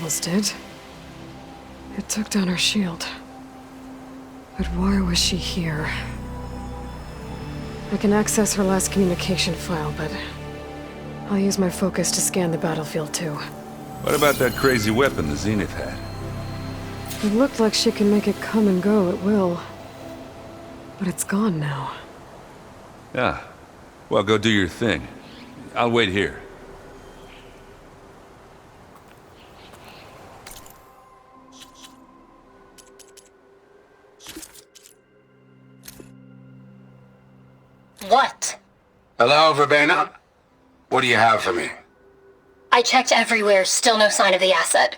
almost did. It took down her shield. But why was she here? I can access her last communication file, but I'll use my focus to scan the battlefield too. What about that crazy weapon the Zenith had? It looked like she can make it come and go at will. But it's gone now. Yeah. Well, go do your thing. I'll wait here. What? Hello, Verbena? What do you have for me? I checked everywhere, still no sign of the asset.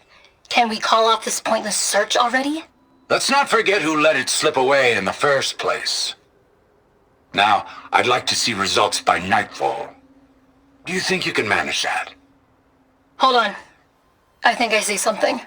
Can we call off this pointless search already? Let's not forget who let it slip away in the first place. Now, I'd like to see results by nightfall. Do you think you can manage that? Hold on. I think I see something.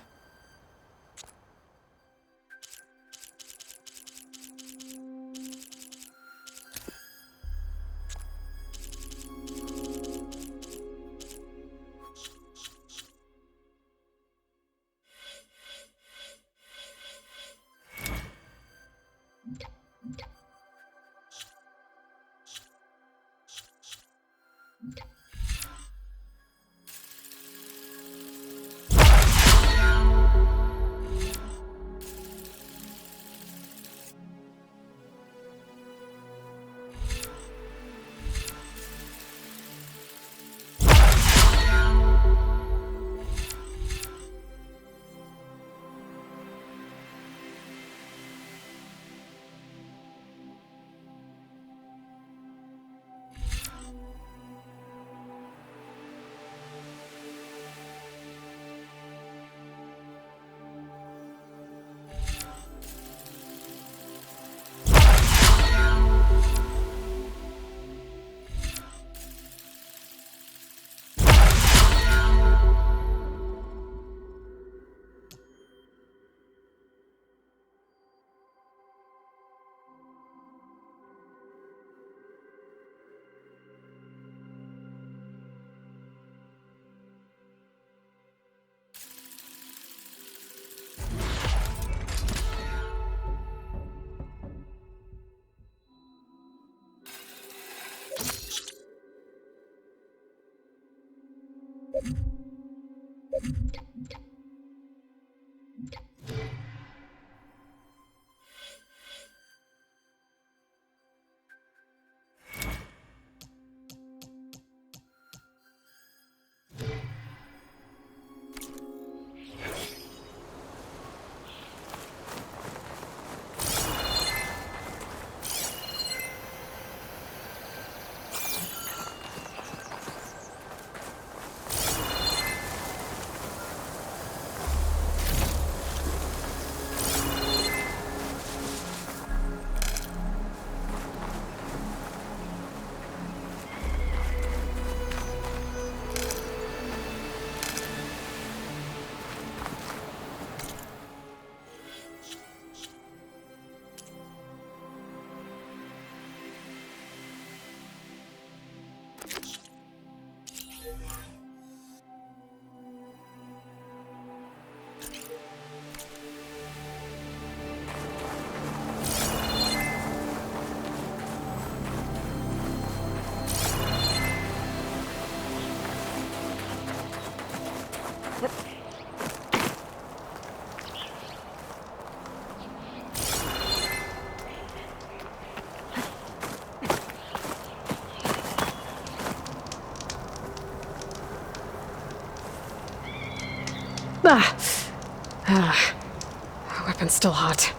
The weapon's still hot.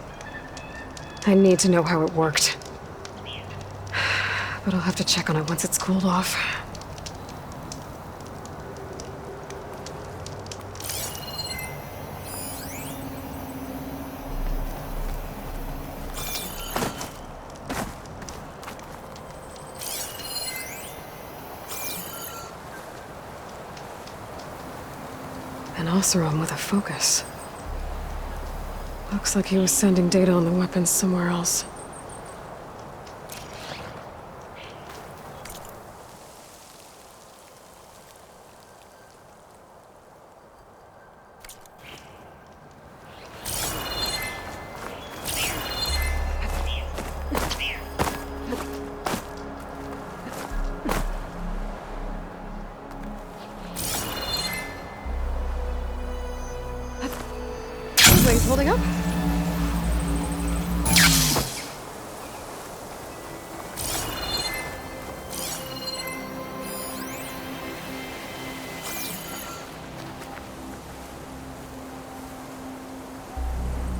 I need to know how it worked. But I'll have to check on it once it's cooled off. An Oseram with a focus. Looks like he was sending data on the weapons somewhere else.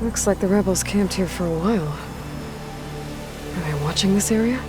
Looks like the rebels camped here for a while. Are they watching this area?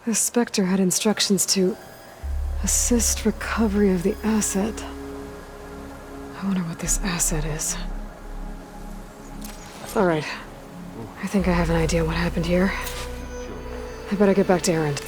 The Spectre had instructions to assist recovery of the asset. I wonder what this asset is. Alright. I think I have an idea what happened here. I better get back to Erend.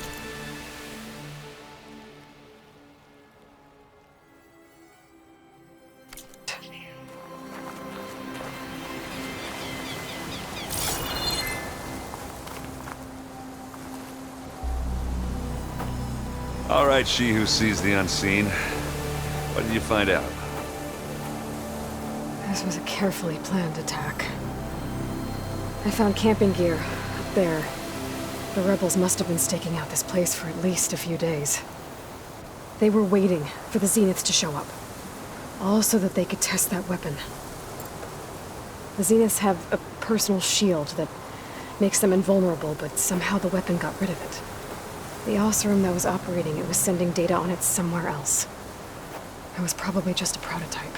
All right, she who sees the unseen. What did you find out? This was a carefully planned attack. I found camping gear up there. The rebels must have been staking out this place for at least a few days. They were waiting for the Zeniths to show up. All so that they could test that weapon. The Zeniths have a personal shield that makes them invulnerable, but somehow the weapon got rid of it. The Osserum that was operating it was sending data on it somewhere else. It was probably just a prototype.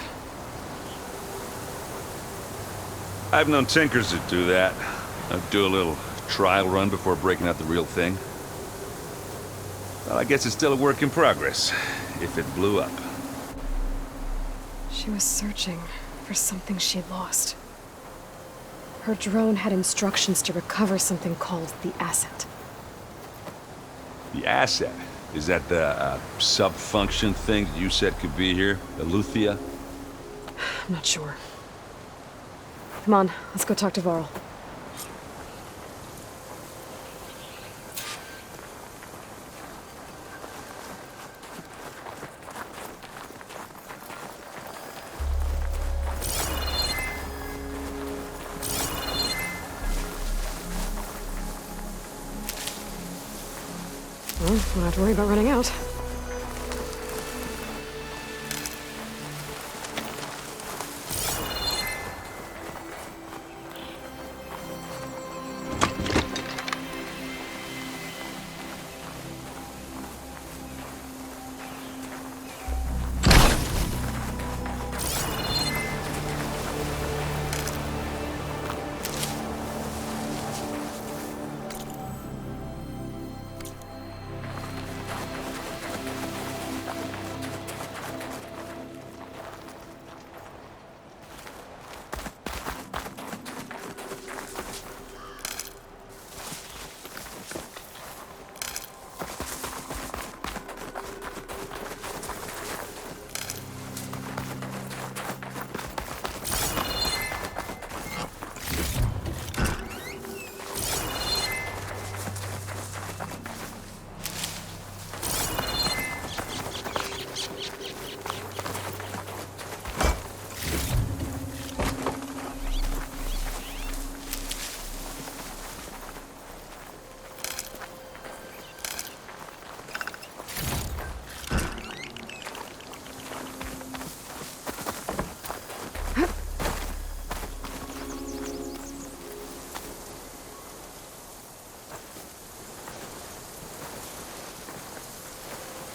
I've known tinkers that do that. I'd do a little trial run before breaking out the real thing. Well, I guess it's still a work in progress, if it blew up. She was searching for something she'd lost. Her drone had instructions to recover something called the asset. The asset? Is that the sub-function thing that you said could be here? The Luthia? I'm not sure. Come on, let's go talk to Varl. Well, don't have to worry about running out.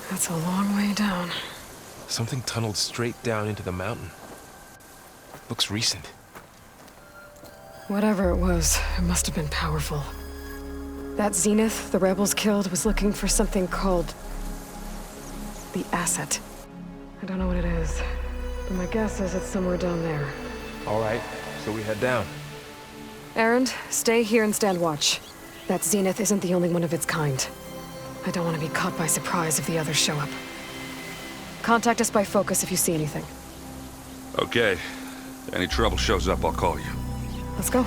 That's a long way down. Something tunneled straight down into the mountain. Looks recent. Whatever it was, it must have been powerful. That Zenith the rebels killed was looking for something called the asset. I don't know what it is, but my guess is it's somewhere down there. All right, so we head down. Erend, stay here and stand watch. That Zenith isn't the only one of its kind. I don't want to be caught by surprise if the others show up. Contact us by focus if you see anything. Okay. Any trouble shows up, I'll call you. Let's go.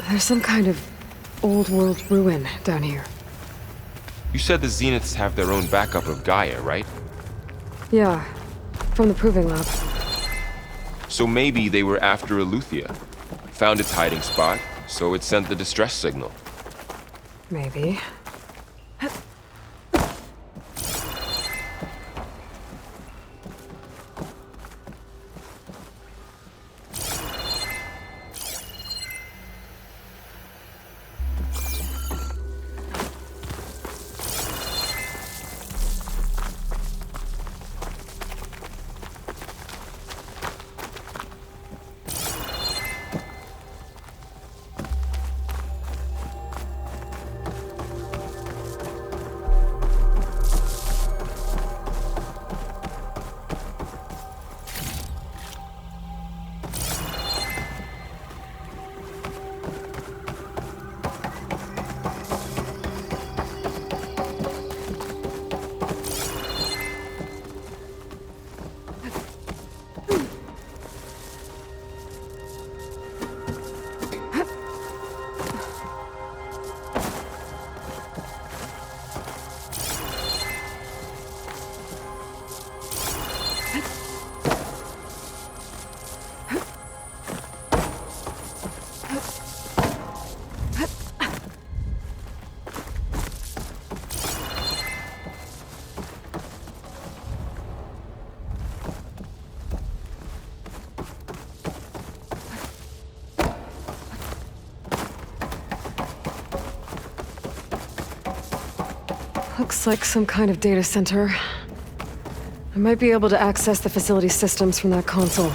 There's some kind of old world ruin down here. You said the Zeniths have their own backup of GAIA, right? Yeah, from the proving lab. So maybe they were after Eleuthia. Found its hiding spot, so it sent the distress signal. Maybe. Looks like some kind of data center. I might be able to access the facility systems from that console.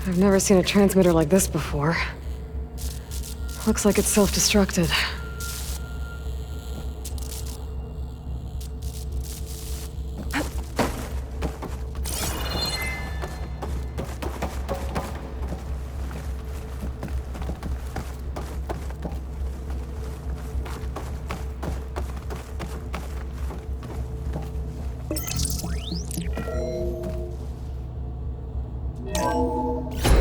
I've never seen a transmitter like this before. Looks like it's self-destructed.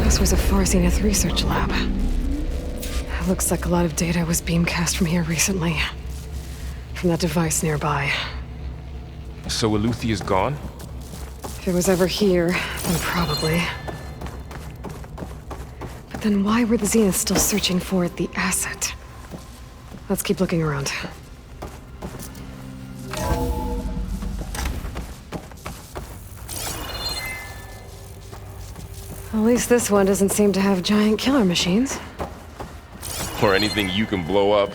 This was a far Zenith research lab. It looks like a lot of data was beamcast from here recently. From that device nearby. So Eleuthia's gone? If it was ever here, then probably. But then why were the Zeniths still searching for the asset? Let's keep looking around. At least this one doesn't seem to have giant killer machines. Or anything you can blow up.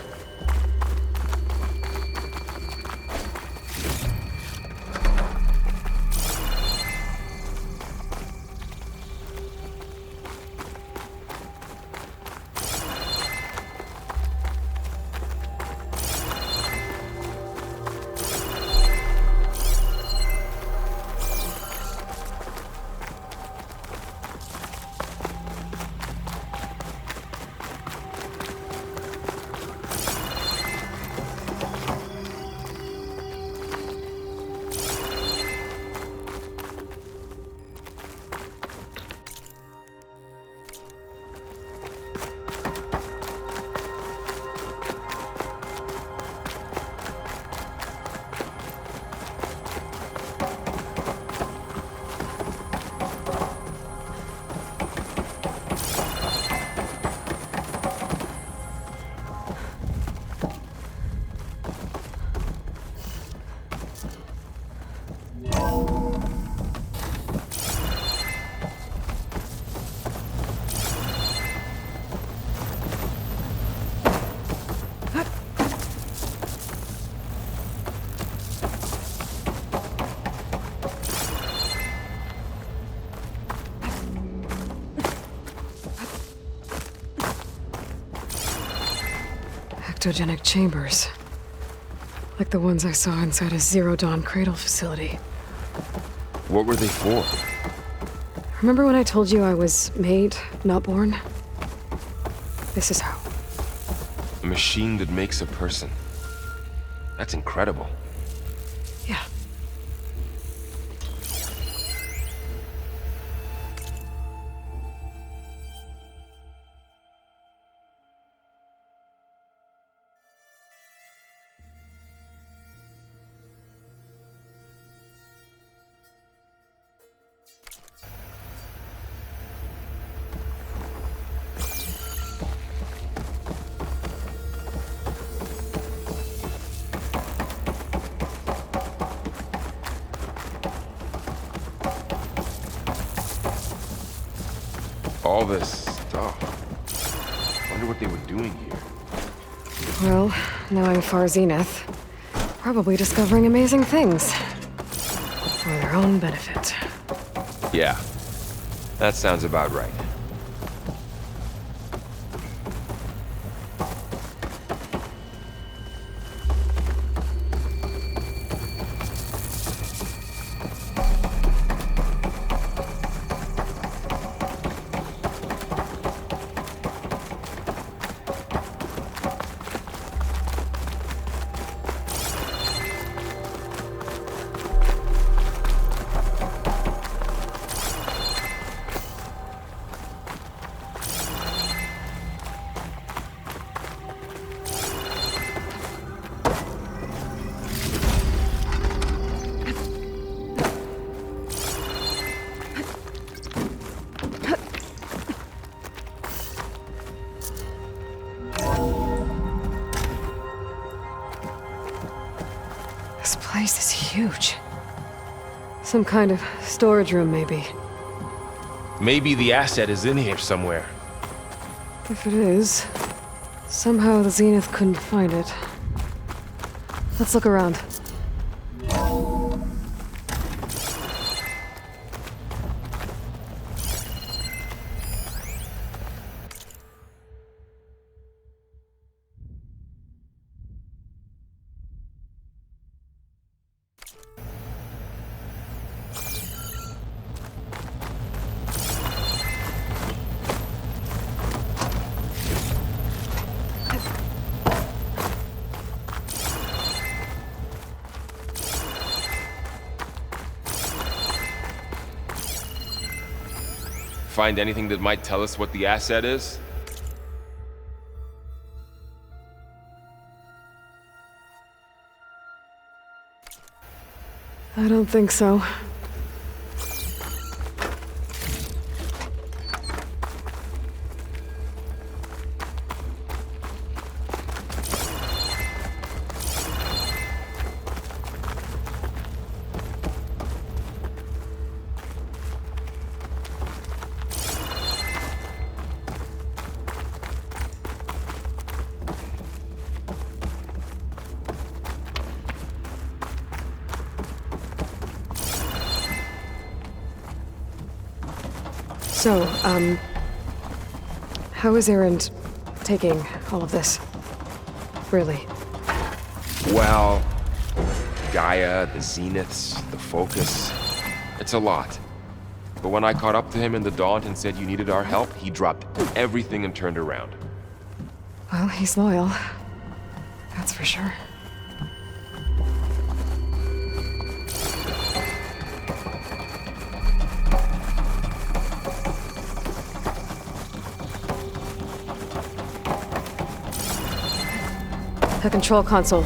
cryptogenic chambers. Like the ones I saw inside a Zero Dawn cradle facility. What were they for? Remember when I told you I was made, not born? This is how. A machine that makes a person. That's incredible. Yeah. All this stuff. Wonder what they were doing here. Well, knowing Far Zenith, probably discovering amazing things. For their own benefit. Yeah, that sounds about right. This place is huge. Some kind of storage room, maybe. Maybe the asset is in here somewhere. If it is, somehow the Zenith couldn't find it. Let's look around. Find anything that might tell us what the asset is? I don't think so. So, how is Erend taking all of this? Really? Well, GAIA, the Zeniths, the Focus. It's a lot. But when I caught up to him in the Daunt and said you needed our help, he dropped everything and turned around. Well, he's loyal. That's for sure. The control console.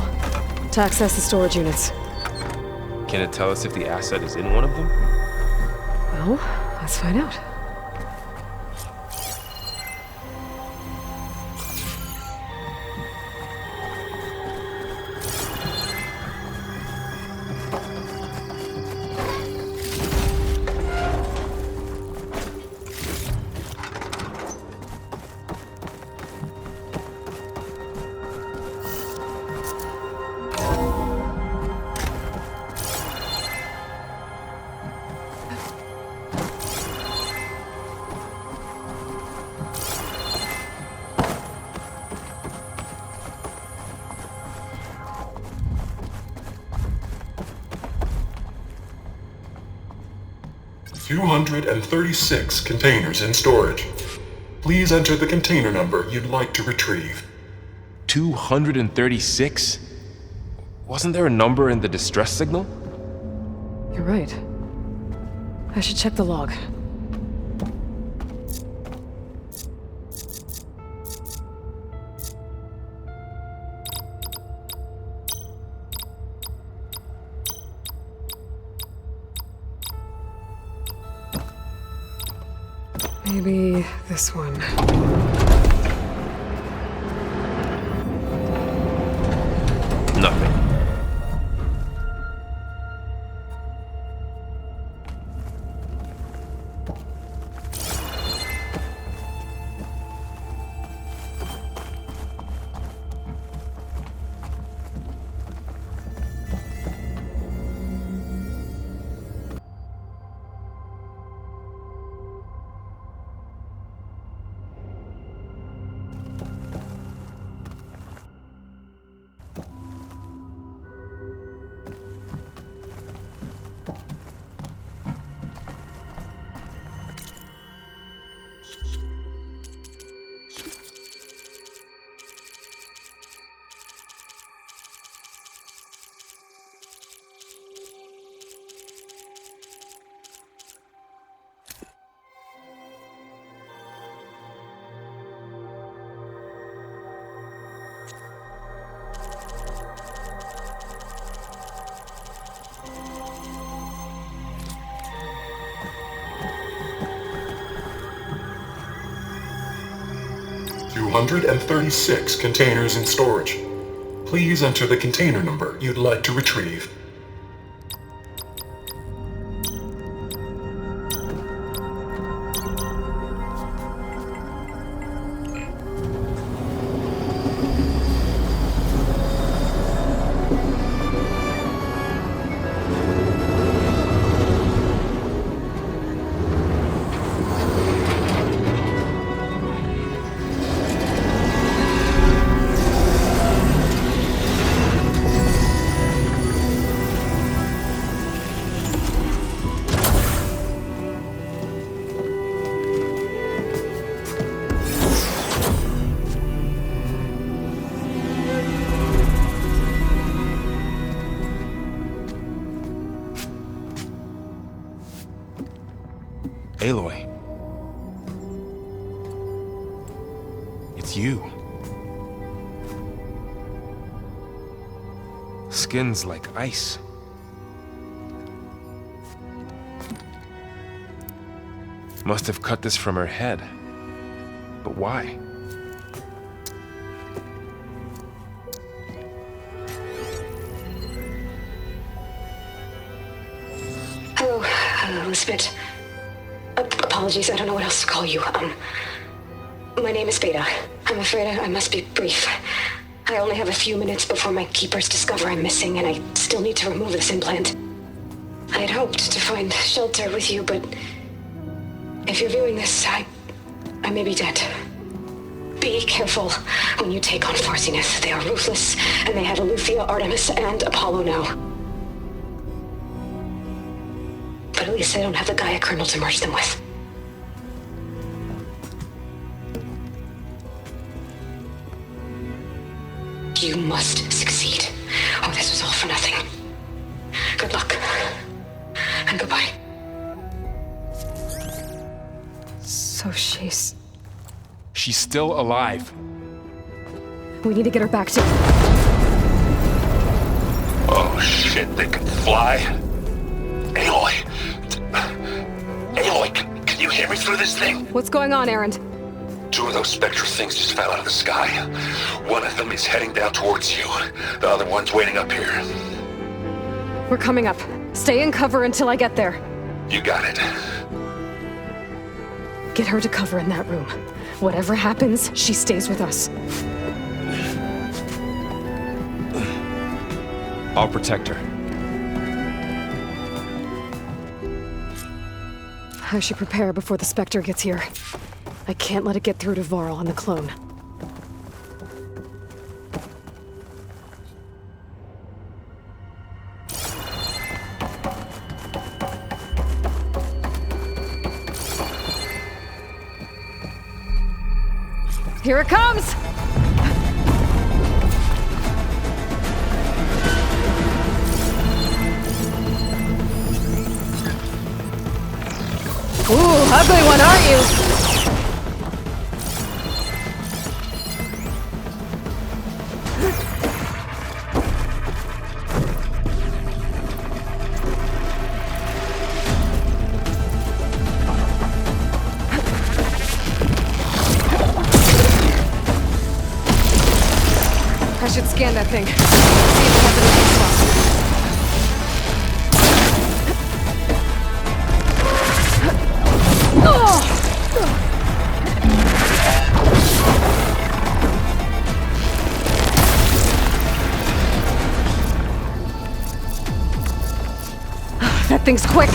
To access the storage units. Can it tell us if the asset is in one of them? Well, let's find out. 236 containers in storage. Please enter the container number you'd like to retrieve. 236? Wasn't there a number in the distress signal? You're right. I should check the log. Maybe this one. Nothing. $236 containers in storage. Please enter the container number you'd like to retrieve. Aloy. It's you. Skin's like ice. Must have cut this from her head. But why? Hello, Elizabeth. Apologies, I don't know what else to call you. My name is Beta. I'm afraid I must be brief. I only have a few minutes before my keepers discover I'm missing, and I still need to remove this implant. I had hoped to find shelter with you, but if you're viewing this, I may be dead. Be careful when you take on Farsineth. They are ruthless, and they have Eleuthia, Artemis, and Apollo now. But at least they don't have the GAIA kernel to merge them with. You must succeed, or this was all for nothing. Good luck. And goodbye. So she's... She's still alive. We need to get her back to... Oh shit, they can fly? Aloy! Aloy, can you hear me through this thing? What's going on, Erend? 2 of those spectral things just fell out of the sky. One of them is heading down towards you. The other one's waiting up here. We're coming up. Stay in cover until I get there. You got it. Get her to cover in that room. Whatever happens, she stays with us. I'll protect her. I should prepare before the Spectre gets here. I can't let it get through to Varl and the clone. Here it comes! Ooh, ugly one, aren't you? I should scan that thing. See if it has anything slow. That thing's quick.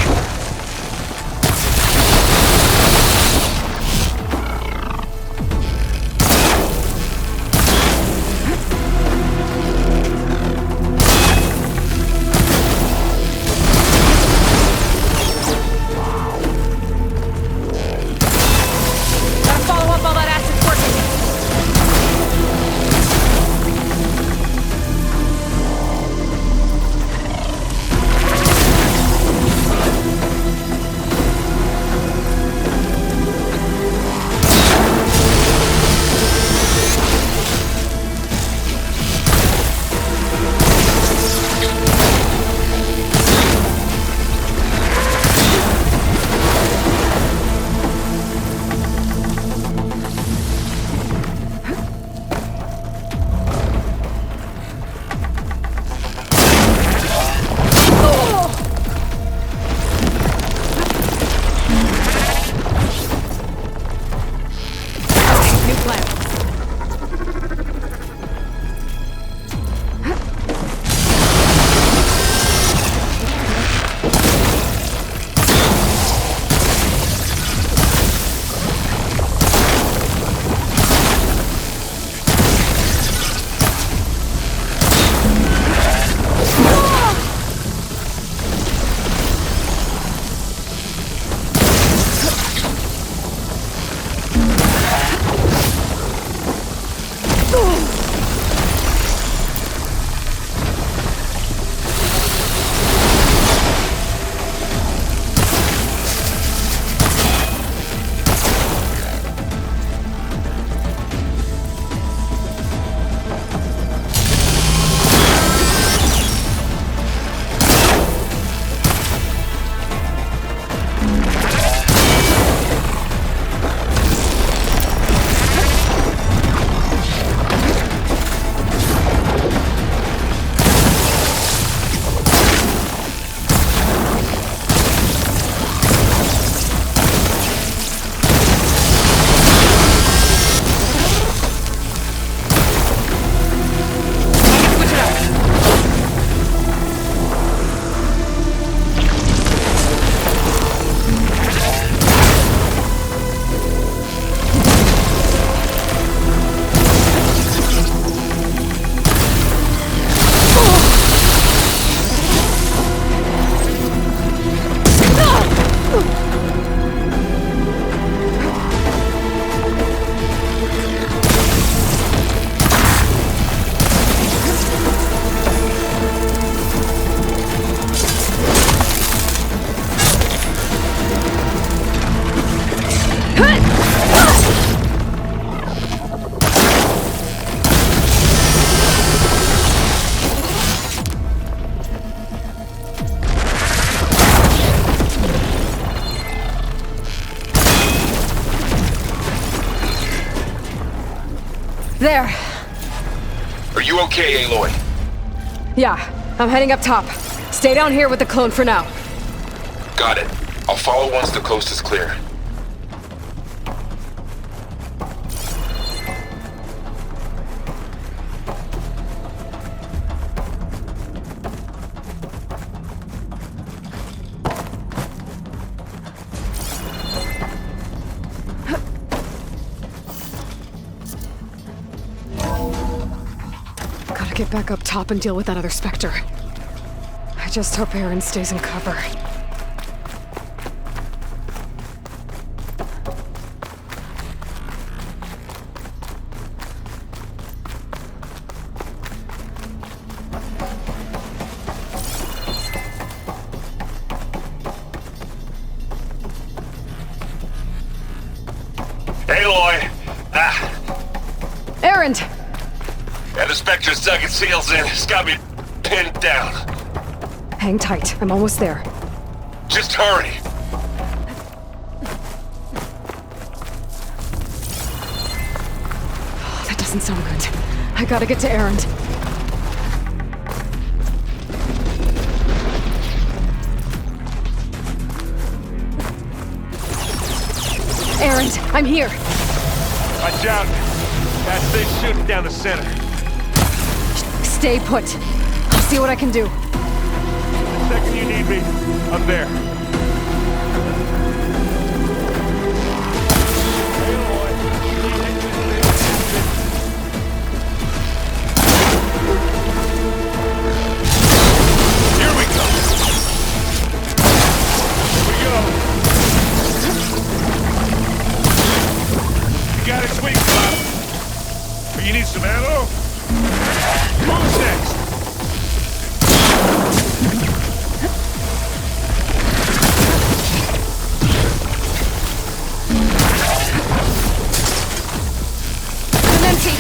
There. Are you okay, Aloy? Yeah, I'm heading up top. Stay down here with the clone for now. Got it. I'll follow once the coast is clear. Gotta get back up top and deal with that other Spectre. I just hope Erend stays in cover. Erend! Yeah, the Spectre's dug its heels in. It's got me pinned down. Hang tight. I'm almost there. Just hurry. That doesn't sound good. I gotta get to Erend. Erend, I'm here. Watch out. That thing's shooting down the center. Stay put. I'll see what I can do. The second you need me, I'm there. Here we go. Here we go. You got a sweet spot. You need some ammo? Who's next? I'm empty.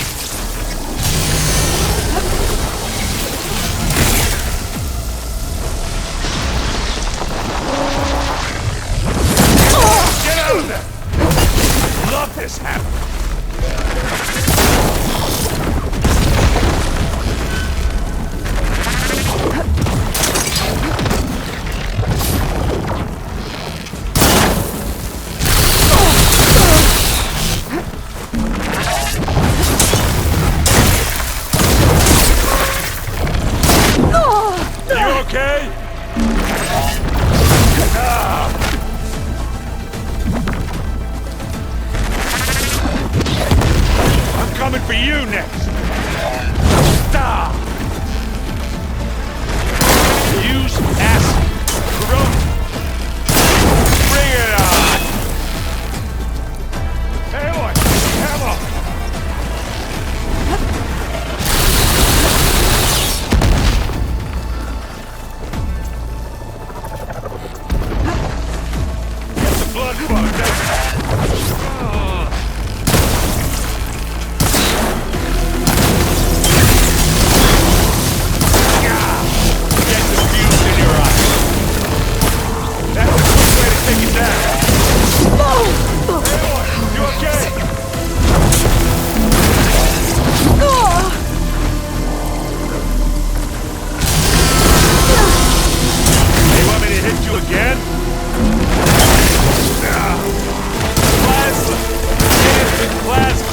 Get out of there! Love this happening. You okay? I'm coming for you next. Stop. Use acid. Corona. Bring it on. Hey, boy. Come on. Get the blood flowing, doesn't it? Get the fuse in your eye. That's a quick way to take it down. Hey, boy, you okay? You want me to hit you again? Plasma! Get it with plasma!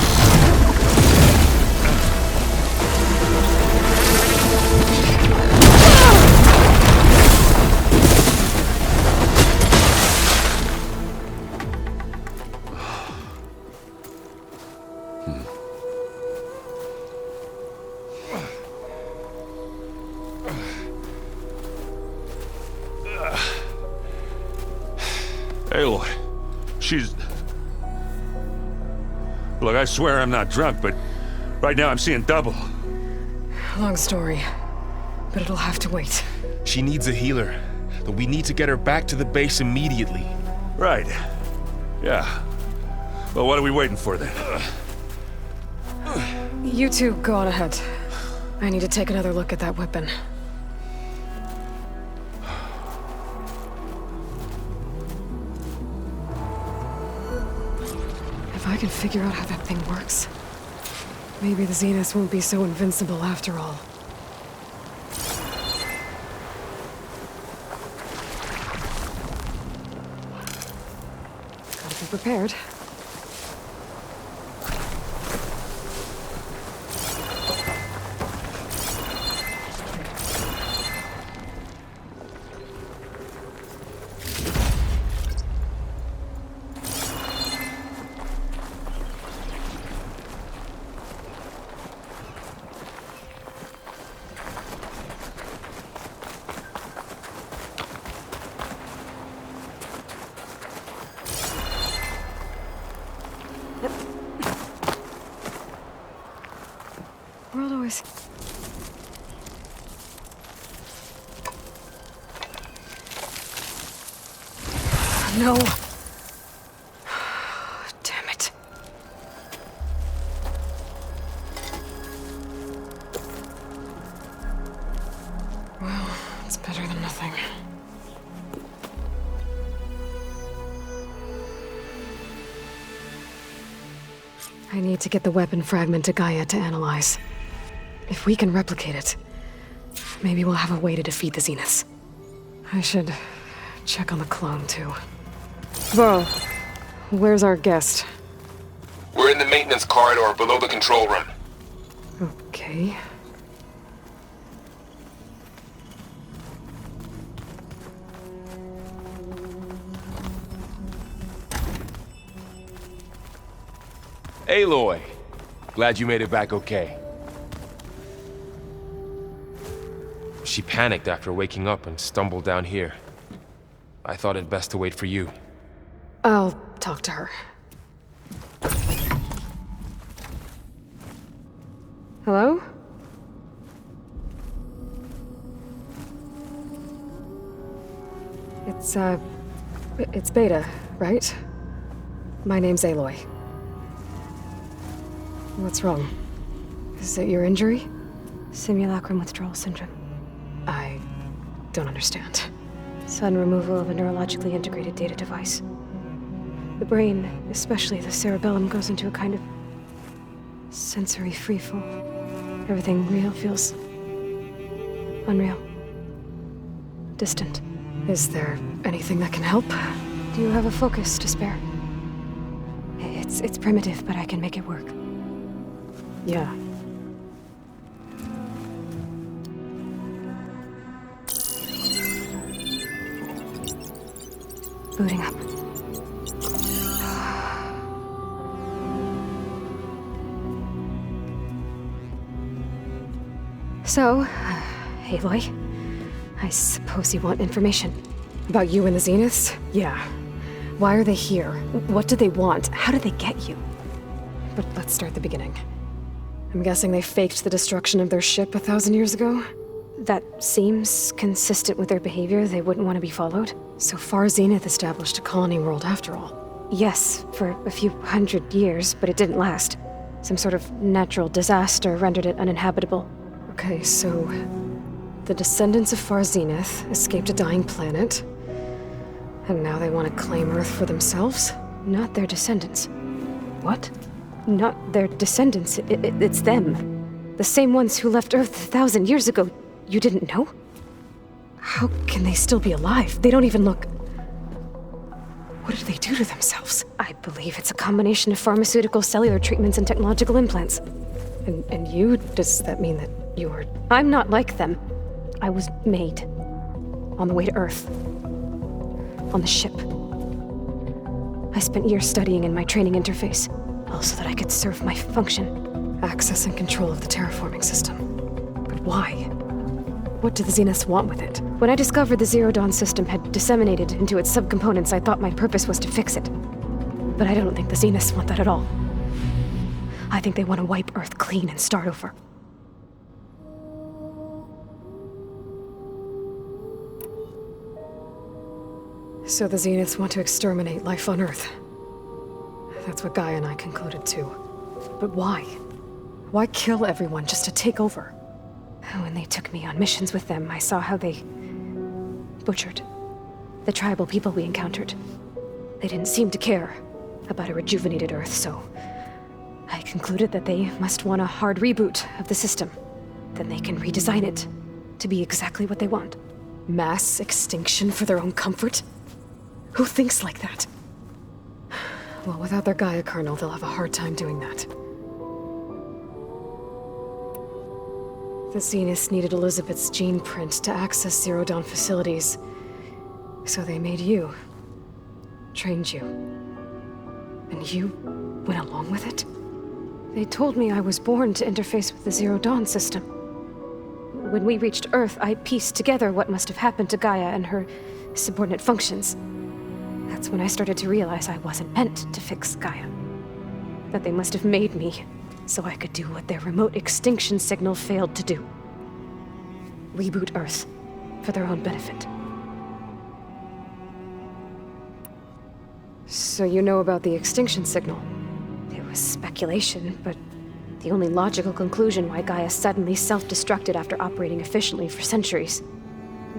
Aloy, she's... Look, I swear I'm not drunk, but right now I'm seeing double. Long story, but it'll have to wait. She needs a healer, but we need to get her back to the base immediately. Right. Yeah. Well, what are we waiting for then? You two go on ahead. I need to take another look at that weapon. If I can figure out how that thing works, maybe the Zeniths won't be so invincible after all. Gotta be prepared. World always... No. Damn it. Better than nothing. I need to get the weapon fragment to GAIA to analyze. If we can replicate it, maybe we'll have a way to defeat the Zeniths. I should check on the clone, too. Varl, where's our guest? We're in the maintenance corridor below the control room. Okay. Aloy, glad you made it back okay. She panicked after waking up and stumbled down here. I thought it best to wait for you. I'll talk to her. Hello? It's Beta, right? My name's Aloy. What's wrong? Is it your injury? Simulacrum withdrawal syndrome. I don't understand. Sudden removal of a neurologically integrated data device. The brain, especially the cerebellum, goes into a kind of sensory freefall. Everything real feels unreal. Distant. Is there anything that can help? Do you have a focus to spare? It's primitive, but I can make it work. Yeah. Booting up. So, Aloy, I suppose you want information. About you and the Zeniths? Yeah. Why are they here? What do they want? How did they get you? But let's start at the beginning. I'm guessing they faked the destruction of their ship 1,000 years ago? That seems consistent with their behavior. They wouldn't want to be followed. So far, Zenith established a colony world after all. Yes, for a few hundred years, but it didn't last. Some sort of natural disaster rendered it uninhabitable. Okay, so the descendants of Far Zenith escaped a dying planet, and now they want to claim Earth for themselves? Not their descendants. What? Not their descendants. It's them. The same ones who left Earth 1,000 years ago. You didn't know? How can they still be alive? They don't even look... What did they do to themselves? I believe it's a combination of pharmaceutical, cellular treatments, and technological implants. And you? Does that mean that you are... I'm not like them. I was made. On the way to Earth. On the ship. I spent years studying in my training interface, all so that I could serve my function. Access and control of the terraforming system. But why? What do the Zeniths want with it? When I discovered the Zero Dawn system had disseminated into its subcomponents, I thought my purpose was to fix it. But I don't think the Zeniths want that at all. I think they want to wipe Earth clean and start over. So the Zeniths want to exterminate life on Earth. That's what GAIA and I concluded too. But why? Why kill everyone just to take over? When they took me on missions with them, I saw how they butchered the tribal people we encountered. They didn't seem to care about a rejuvenated Earth, so I concluded that they must want a hard reboot of the system. Then they can redesign it to be exactly what they want. Mass extinction for their own comfort? Who thinks like that? Well, without their GAIA kernel, they'll have a hard time doing that. The Zeniths needed Elizabeth's gene print to access Zero Dawn facilities. So they made you. Trained you. And you went along with it? They told me I was born to interface with the Zero Dawn system. When we reached Earth, I pieced together what must have happened to GAIA and her subordinate functions. That's when I started to realize I wasn't meant to fix GAIA. That they must have made me so I could do what their remote extinction signal failed to do. Reboot Earth for their own benefit. So you know about the extinction signal? It was speculation, but the only logical conclusion why GAIA suddenly self-destructed after operating efficiently for centuries.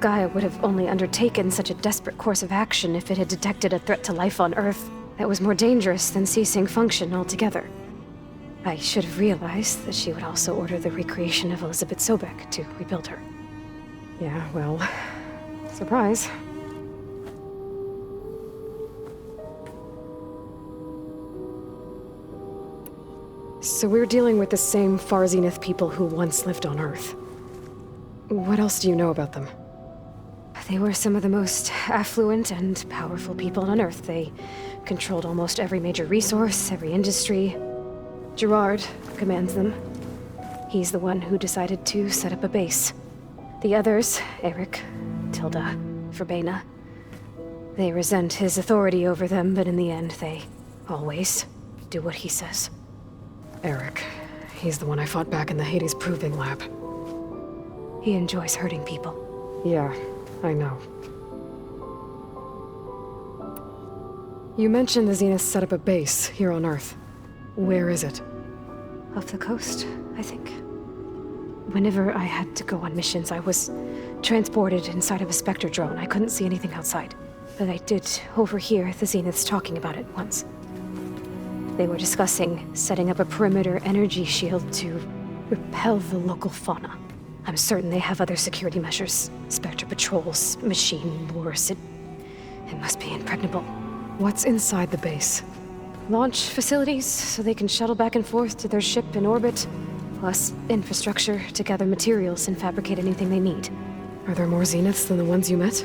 Gaia would have only undertaken such a desperate course of action if it had detected a threat to life on Earth that was more dangerous than ceasing function altogether. I should have realized that she would also order the recreation of Elizabeth Sobek to rebuild her. Yeah, well, surprise. So we're dealing with the same Far Zenith people who once lived on Earth. What else do you know about them? They were some of the most affluent and powerful people on Earth. They controlled almost every major resource, every industry. Gerard commands them. He's the one who decided to set up a base. The others, Eric, Tilda, Verbena, they resent his authority over them, but in the end, they always do what he says. Eric. He's the one I fought back in the Hades Proving Lab. He enjoys hurting people. Yeah, I know. You mentioned the Zenith set up a base here on Earth. Where is it? Off the coast, I think. Whenever I had to go on missions, I was transported inside of a Spectre drone. I couldn't see anything outside. But I did overhear the Zeniths talking about it once. They were discussing setting up a perimeter energy shield to repel the local fauna. I'm certain they have other security measures. Spectre patrols, machine lures. It must be impregnable. What's inside the base? Launch facilities, so they can shuttle back and forth to their ship in orbit, plus infrastructure to gather materials and fabricate anything they need. Are there more Zeniths than the ones you met?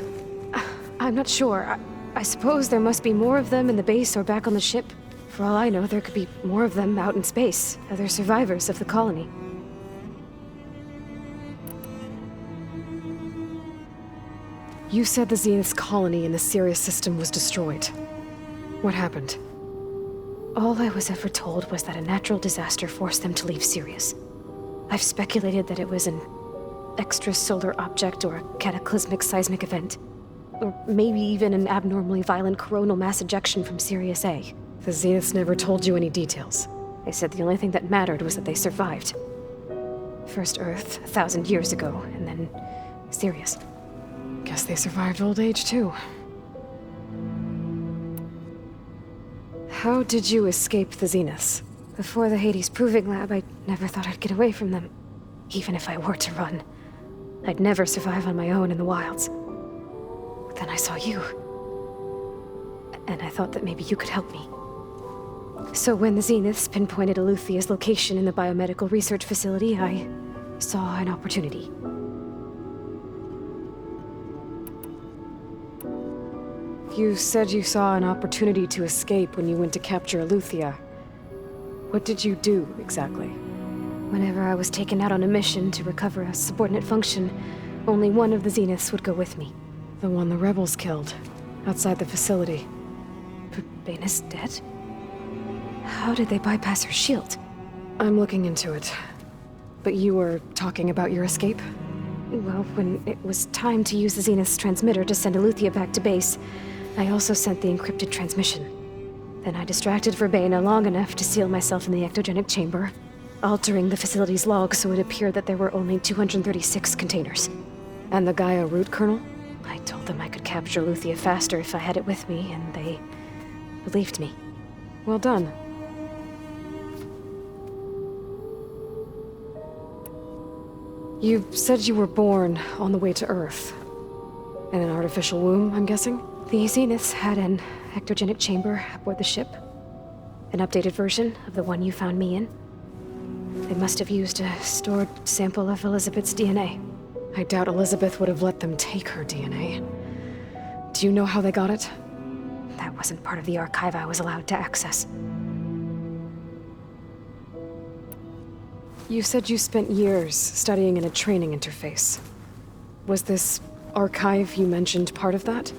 I'm not sure. I suppose there must be more of them in the base or back on the ship. For all I know, there could be more of them out in space, other survivors of the colony. You said the Zenith's colony in the Sirius system was destroyed. What happened? All I was ever told was that a natural disaster forced them to leave Sirius. I've speculated that it was an extrasolar object or a cataclysmic seismic event. Or maybe even an abnormally violent coronal mass ejection from Sirius A. The Zeniths never told you any details. They said the only thing that mattered was that they survived. First Earth, 1,000 years ago, and then Sirius. Guess they survived old age, too. How did you escape the Zeniths? Before the Hades Proving Lab, I never thought I'd get away from them. Even if I were to run. I'd never survive on my own in the wilds. But then I saw you. And I thought that maybe you could help me. So when the Zeniths pinpointed Aluthia's location in the biomedical research facility, I saw an opportunity. You said you saw an opportunity to escape when you went to capture Aluthia. What did you do, exactly? Whenever I was taken out on a mission to recover a subordinate function, only one of the Zeniths would go with me. The one the rebels killed, outside the facility. Verbena's dead? How did they bypass her shield? I'm looking into it. But you were talking about your escape? Well, when it was time to use the Zenith's transmitter to send Aluthia back to base, I also sent the encrypted transmission. Then I distracted Verbena long enough to seal myself in the ectogenic chamber, altering the facility's log so it appeared that there were only 236 containers. And the GAIA root kernel? I told them I could capture Aluthia faster if I had it with me, and they believed me. Well done. You said you were born on the way to Earth. In an artificial womb, I'm guessing? The Zeniths had an ectogenic chamber aboard the ship. An updated version of the one you found me in. They must have used a stored sample of Elizabeth's DNA. I doubt Elizabeth would have let them take her DNA. Do you know how they got it? That wasn't part of the archive I was allowed to access. You said you spent years studying in a training interface. Was this archive you mentioned part of that?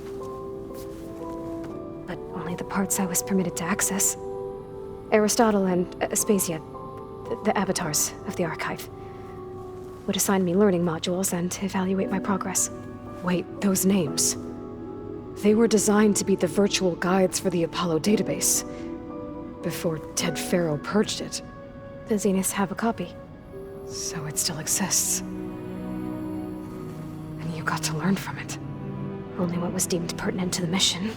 But only the parts I was permitted to access. Aristotle and Aspasia, the avatars of the archive, would assign me learning modules and evaluate my progress. Wait, those names. They were designed to be the virtual guides for the Apollo database, before Ted Farrow purged it. The Zeniths have a copy. So it still exists. And you got to learn from it. Only what was deemed pertinent to the mission.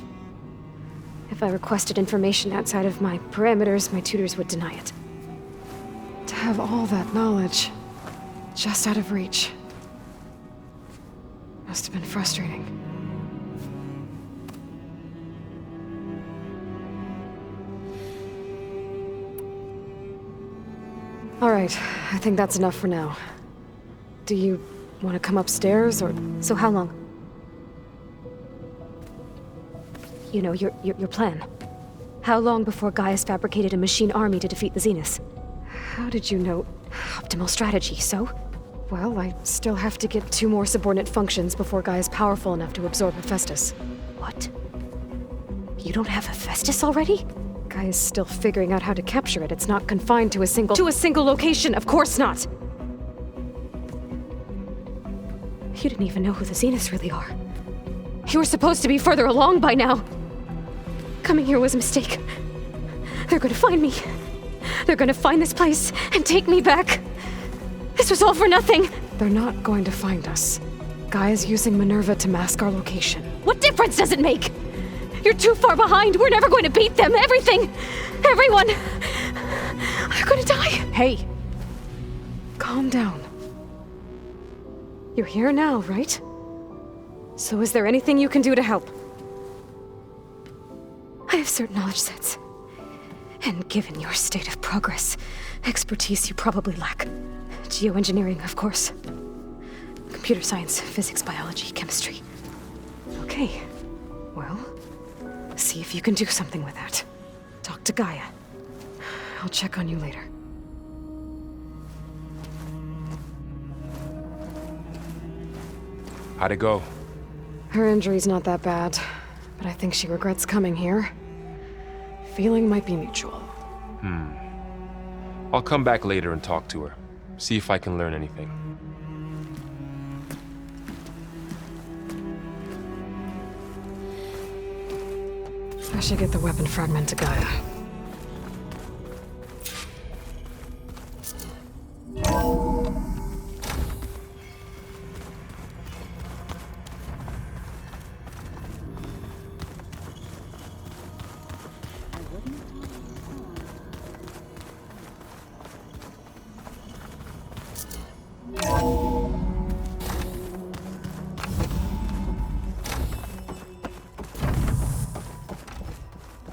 If I requested information outside of my parameters, my tutors would deny it. To have all that knowledge, just out of reach. Must have been frustrating. All right, I think that's enough for now. Do you want to come upstairs, or...? So how long? You know, your plan. How long before Gaia's fabricated a machine army to defeat the Zeniths? How did you know? Optimal strategy, so? Well, I still have to get 2 more subordinate functions before GAIA's powerful enough to absorb Hephaestus. What? You don't have Hephaestus already? GAIA's still figuring out how to capture it. It's not confined to a single... To a single location, of course not! You didn't even know who the Zeniths really are. You were supposed to be further along by now! Coming here was a mistake. They're gonna find me. They're gonna find this place and take me back. This was all for nothing! They're not going to find us. GAIA's using Minerva to mask our location. What difference does it make? You're too far behind! We're never going to beat them! Everything! Everyone! I'm gonna die! Hey! Calm down. You're here now, right? So is there anything you can do to help? I have certain knowledge sets. And given your state of progress, expertise you probably lack. Geoengineering, of course. Computer science, physics, biology, chemistry. Okay. Well, see if you can do something with that. Talk to GAIA. I'll check on you later. How'd it go? Her injury's not that bad, but I think she regrets coming here. Feeling might be mutual. I'll come back later and talk to her. See if I can learn anything. I should get the weapon fragment to GAIA.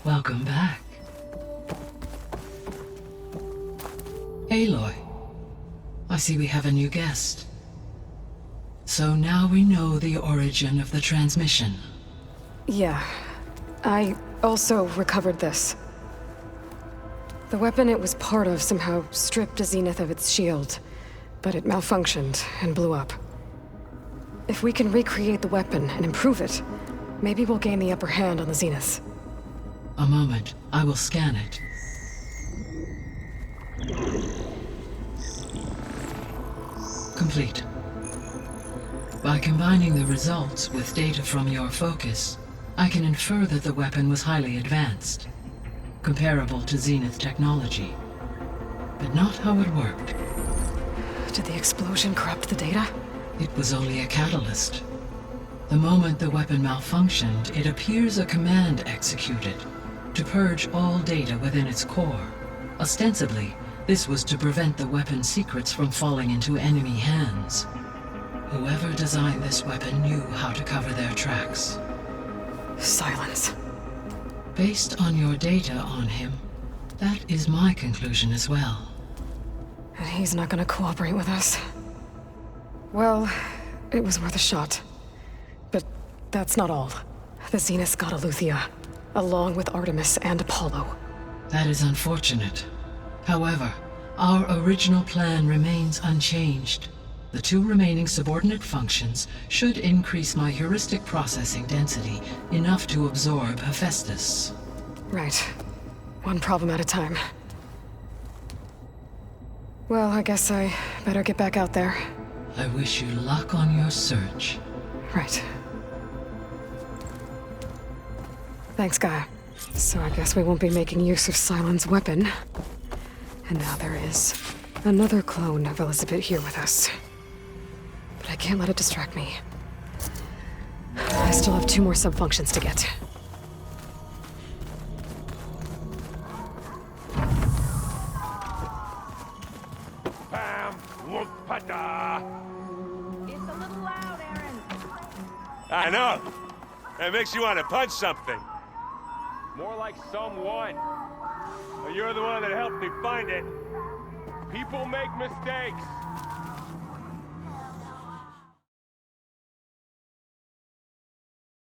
Welcome back. Aloy, I see we have a new guest. So now we know the origin of the transmission. Yeah. I also recovered this. The weapon it was part of somehow stripped a Zenith of its shield, but it malfunctioned and blew up. If we can recreate the weapon and improve it, maybe we'll gain the upper hand on the Zeniths. A moment, I will scan it. Complete. By combining the results with data from your focus, I can infer that the weapon was highly advanced, comparable to Zenith technology, but not how it worked. Did the explosion corrupt the data? It was only a catalyst. The moment the weapon malfunctioned, it appears a command executed to purge all data within its core. Ostensibly, this was to prevent the weapon's secrets from falling into enemy hands. Whoever designed this weapon knew how to cover their tracks. Sylens. Based on your data on him, that is my conclusion as well. And he's not gonna cooperate with us. Well, it was worth a shot. But that's not all. The Zeniths got Aletheia, along with Artemis and Apollo. That is unfortunate. However, our original plan remains unchanged. The 2 remaining subordinate functions should increase my heuristic processing density enough to absorb Hephaestus. Right. One problem at a time. Well, I guess I better get back out there. I wish you luck on your search. Right. Thanks, Gaia. So I guess we won't be making use of Sylens' weapon. And now there is another clone of Elizabeth here with us. But I can't let it distract me. I still have 2 more subfunctions to get. Bam! Whoop-pada! It's a little loud, Erend. I know! That makes you want to punch something. More like someone. Well, you're the one that helped me find it. People make mistakes.